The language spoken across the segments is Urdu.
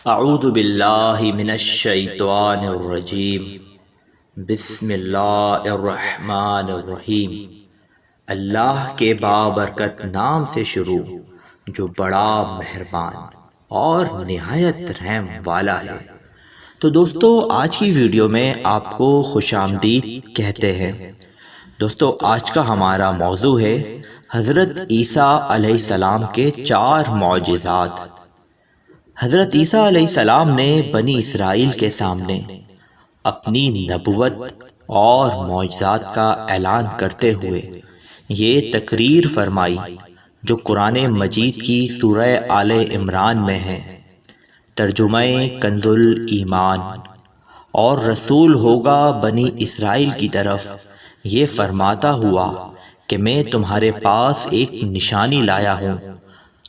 اعوذ باللہ من الشیطان الرجیم بسم اللہ الرحمن الرحیم۔ اللہ کے بابرکت نام سے شروع جو بڑا مہربان اور نہایت رحم والا ہے۔ تو دوستو آج کی ویڈیو میں آپ کو خوش آمدید کہتے ہیں۔ دوستو آج کا ہمارا موضوع ہے حضرت عیسیٰ علیہ السلام کے 4 معجزات۔ حضرت عیسیٰ علیہ السلام نے بنی اسرائیل کے سامنے اپنی نبوت اور معجزات کا اعلان کرتے ہوئے یہ تقریر فرمائی جو قرآن مجید کی سورہ آل عمران میں ہے۔ ترجمہ کنز الایمان۔ اور رسول ہوگا بنی اسرائیل کی طرف یہ فرماتا ہوا کہ میں تمہارے پاس ایک نشانی لایا ہوں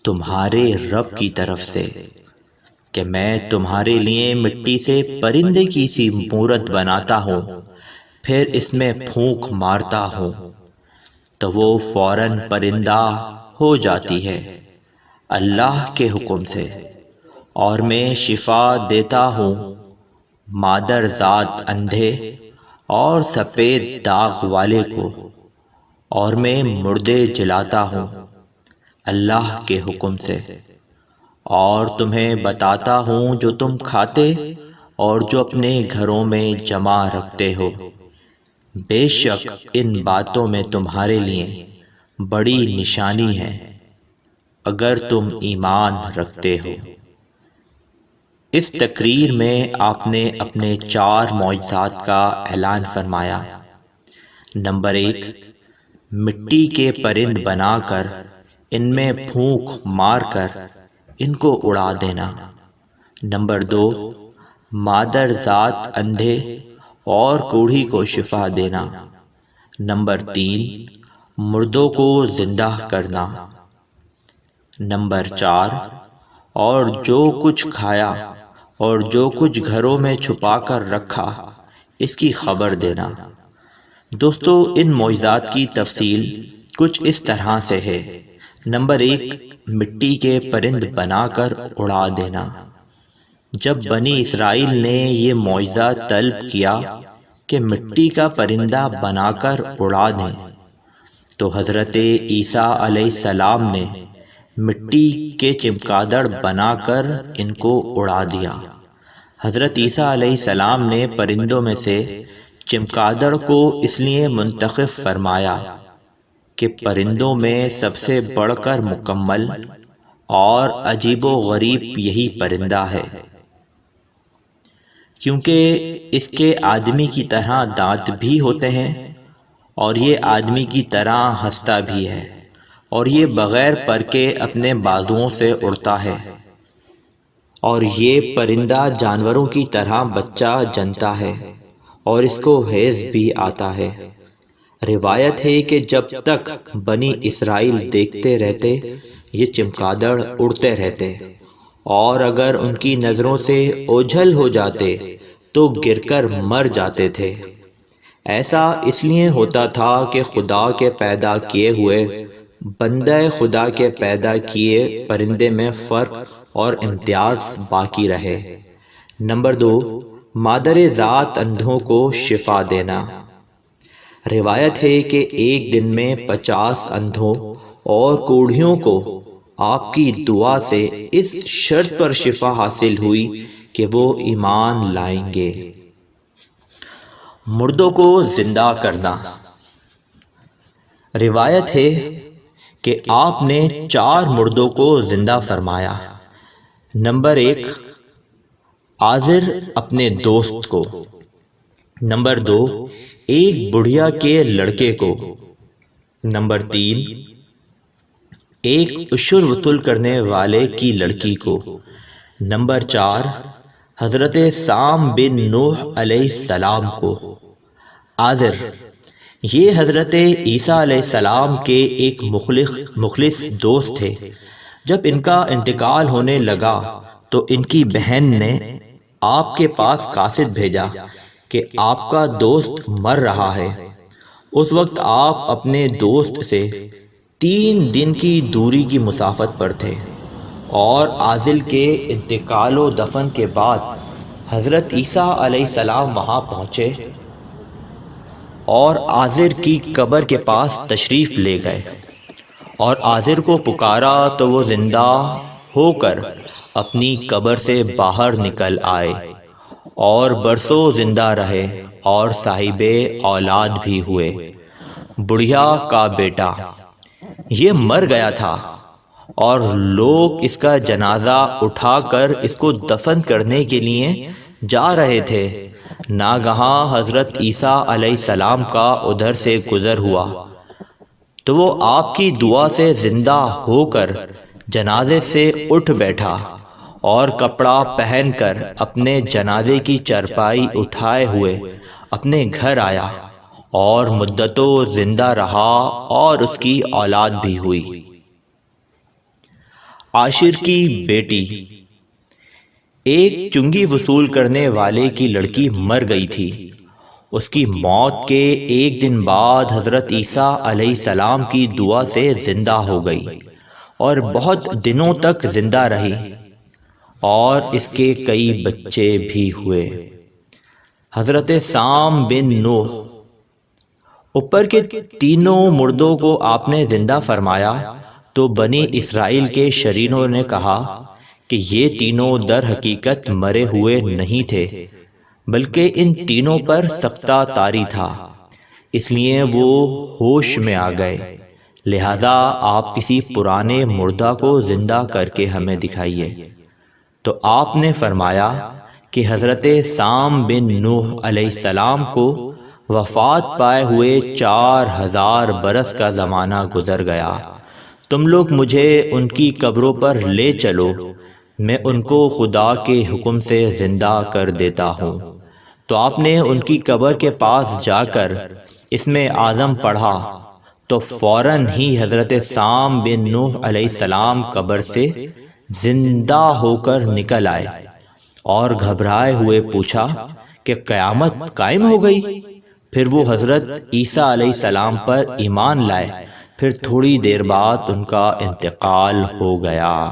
تمہارے رب کی طرف سے، کہ میں تمہارے لیے مٹی سے پرندے کی سی مورت بناتا ہوں، پھر اس میں پھونک مارتا ہوں تو وہ فوراً پرندہ ہو جاتی ہے اللہ کے حکم سے، اور میں شفا دیتا ہوں مادر ذات اندھے اور سفید داغ والے کو، اور میں مردے جلاتا ہوں اللہ کے حکم سے، اور تمہیں بتاتا ہوں جو تم کھاتے اور جو اپنے گھروں میں جمع رکھتے ہو، بے شک ان باتوں میں تمہارے لیے بڑی نشانی ہے اگر تم ایمان رکھتے ہو۔ اس تقریر میں آپ نے اپنے 4 معجزات کا اعلان فرمایا۔ نمبر 1، مٹی کے پرند بنا کر ان میں پھونک مار کر ان کو اڑا دینا۔ نمبر 2، مادر ذات اندھے اور کوڑھی کو شفا دینا۔ نمبر 3، مردوں کو زندہ کرنا۔ نمبر 4، اور جو کچھ کھایا اور جو کچھ گھروں میں چھپا کر رکھا اس کی خبر دینا۔ دوستو ان معجزات کی تفصیل کچھ اس طرح سے ہے۔ نمبر 1، مٹی کے پرند بنا کر اڑا دینا۔ جب بنی اسرائیل نے یہ معجزہ طلب کیا کہ مٹی کا پرندہ بنا کر اڑا دیں تو حضرت عیسیٰ علیہ السلام نے مٹی کے چمگادڑ بنا کر ان کو اڑا دیا۔ حضرت عیسیٰ علیہ السلام نے پرندوں میں سے چمگادڑ کو اس لیے منتخب فرمایا کہ پرندوں میں سب سے بڑھ کر مکمل اور عجیب و غریب یہی پرندہ ہے، کیونکہ اس کے آدمی کی طرح دانت بھی ہوتے ہیں اور یہ آدمی کی طرح ہنستا بھی ہے، اور یہ بغیر پر کے اپنے بازوؤں سے اڑتا ہے، اور یہ پرندہ جانوروں کی طرح بچہ جنتا ہے اور اس کو حیض بھی آتا ہے۔ روایت ہے کہ جب تک بنی اسرائیل دیکھتے رہتے یہ چمگادڑ اڑتے رہتے، اور اگر ان کی نظروں سے اوجھل ہو جاتے تو گر کر مر جاتے تھے۔ ایسا اس لیے ہوتا تھا کہ خدا کے پیدا کیے ہوئے بندہ خدا کے پیدا کیے پرندے میں فرق اور امتیاز باقی رہے۔ نمبر 2، مادر ذات اندھوں کو شفا دینا۔ روایت ہے کہ ایک دن میں 50 اندھوں اور کوڑھیوں کو آپ کی دعا سے اس شرط پر شفا حاصل ہوئی کہ وہ ایمان لائیں گے۔ مردوں کو زندہ کرنا۔ روایت ہے کہ آپ نے 4 مردوں کو زندہ فرمایا۔ نمبر 1، عازر اپنے دوست کو۔ نمبر 2، ایک بڑھیا کے لڑکے کو۔ نمبر 3، ایک عشر وصول کرنے والے کی لڑکی کو۔ نمبر 4، حضرت سام بن نوح علیہ السلام کو۔ عازر یہ حضرت عیسیٰ علیہ السلام کے ایک مخلص دوست تھے۔ جب ان کا انتقال ہونے لگا تو ان کی بہن نے آپ کے پاس قاصد بھیجا کہ آپ کا دوست مر رہا ہے۔ اس وقت آپ اپنے دوست سے 3 دن کی دوری کی مسافت پر تھے، اور عازل کے انتقال و دفن کے بعد حضرت عیسیٰ علیہ السلام وہاں پہنچے اور عازر کی قبر کے پاس تشریف لے گئے اور عازر کو پکارا تو وہ زندہ ہو کر اپنی قبر سے باہر نکل آئے اور برسوں زندہ رہے اور صاحب اولاد بھی ہوئے۔ بڑھیا کا بیٹا یہ مر گیا تھا اور لوگ اس کا جنازہ اٹھا کر اس کو دفن کرنے کے لیے جا رہے تھے، ناگہاں حضرت عیسیٰ علیہ السلام کا ادھر سے گزر ہوا تو وہ آپ کی دعا سے زندہ ہو کر جنازے سے اٹھ بیٹھا اور کپڑا پہن کر اپنے جنازے کی چارپائی اٹھائے ہوئے اپنے گھر آیا اور مدتوں زندہ رہا اور اس کی اولاد بھی ہوئی۔ عاشر کی بیٹی ایک چنگی وصول کرنے والے کی لڑکی مر گئی تھی۔ اس کی موت کے ایک دن بعد حضرت عیسیٰ علیہ السلام کی دعا سے زندہ ہو گئی اور بہت دنوں تک زندہ رہی اور اس کے کئی بچے بھی ہوئے۔ حضرت سام بن نوح، اوپر کے تینوں مردوں کو آپ نے زندہ فرمایا تو بنی اسرائیل کے شرینوں نے کہا کہ یہ تینوں در حقیقت مرے ہوئے نہیں تھے بلکہ ان تینوں پر سکتہ طاری تھا، اس لیے وہ ہوش میں آ گئے، لہذا آپ کسی پرانے مردہ کو زندہ کر کے ہمیں دکھائیے۔ تو آپ نے فرمایا کہ حضرت سام بن نوح علیہ السلام کو وفات پائے ہوئے 4000 برس کا زمانہ گزر گیا، تم لوگ مجھے ان کی قبروں پر لے چلو، میں ان کو خدا کے حکم سے زندہ کر دیتا ہوں۔ تو آپ نے ان کی قبر کے پاس جا کر اسم اعظم پڑھا تو فوراً ہی حضرت سام بن نوح علیہ السلام قبر سے زندہ ہو کر نکل آئے اور گھبرائے ہوئے پوچھا کہ قیامت قائم ہو گئی؟ پھر وہ حضرت عیسیٰ علیہ السلام پر ایمان لائے، پھر تھوڑی دیر بعد ان کا انتقال ہو گیا۔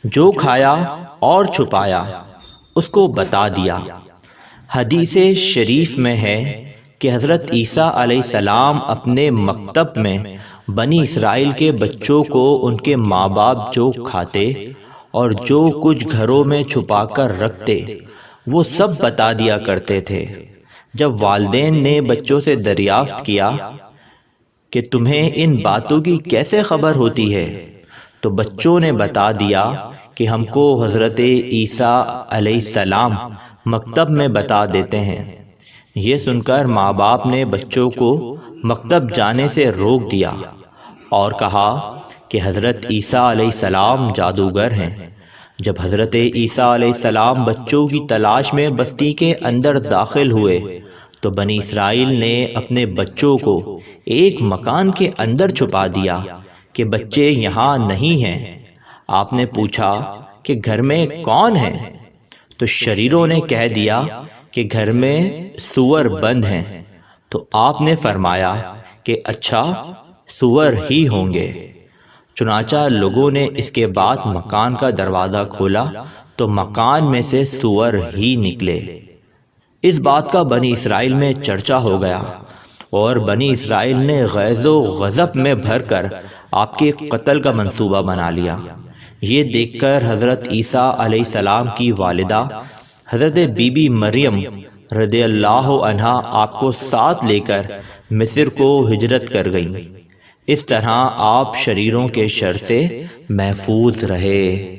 جو کھایا اور چھپایا اس کو بتا دیا۔ حدیث شریف میں ہے کہ حضرت عیسیٰ علیہ السلام اپنے مکتب میں بنی اسرائیل کے بچوں کو ان کے ماں باپ جو کھاتے اور جو کچھ گھروں میں چھپا کر رکھتے وہ سب بتا دیا کرتے تھے۔ جب والدین نے بچوں سے دریافت کیا کہ تمہیں ان باتوں کی کیسے خبر ہوتی ہے تو بچوں نے بتا دیا کہ ہم کو حضرت عیسیٰ علیہ السلام مکتب میں بتا دیتے ہیں۔ یہ سن کر ماں باپ نے بچوں کو مکتب جانے سے روک دیا اور کہا کہ حضرت عیسیٰ علیہ السلام جادوگر ہیں۔ جب حضرت عیسیٰ علیہ السلام بچوں کی تلاش میں بستی کے اندر داخل ہوئے تو بنی اسرائیل نے اپنے بچوں کو ایک مکان کے اندر چھپا دیا کہ بچے یہاں نہیں ہیں۔ آپ نے پوچھا کہ گھر میں کون ہے تو شریروں نے کہہ دیا کہ گھر میں سور بند ہیں۔ تو آپ نے فرمایا کہ اچھا سور ہی ہوں گے۔ چنانچہ لوگوں نے اس کے بعد مکان کا دروازہ کھولا تو مکان میں سے سور ہی نکلے۔ اس بات کا بنی اسرائیل میں چرچا ہو گیا اور بنی اسرائیل نے غیظ و غضب میں بھر کر آپ کے قتل کا منصوبہ بنا لیا۔ یہ دیکھ کر حضرت عیسیٰ علیہ السلام کی والدہ حضرت بی بی مریم رضی اللہ عنہا آپ کو ساتھ لے کر مصر کو ہجرت کر گئیں۔ اس طرح آپ شریروں کے شر سے محفوظ رہے۔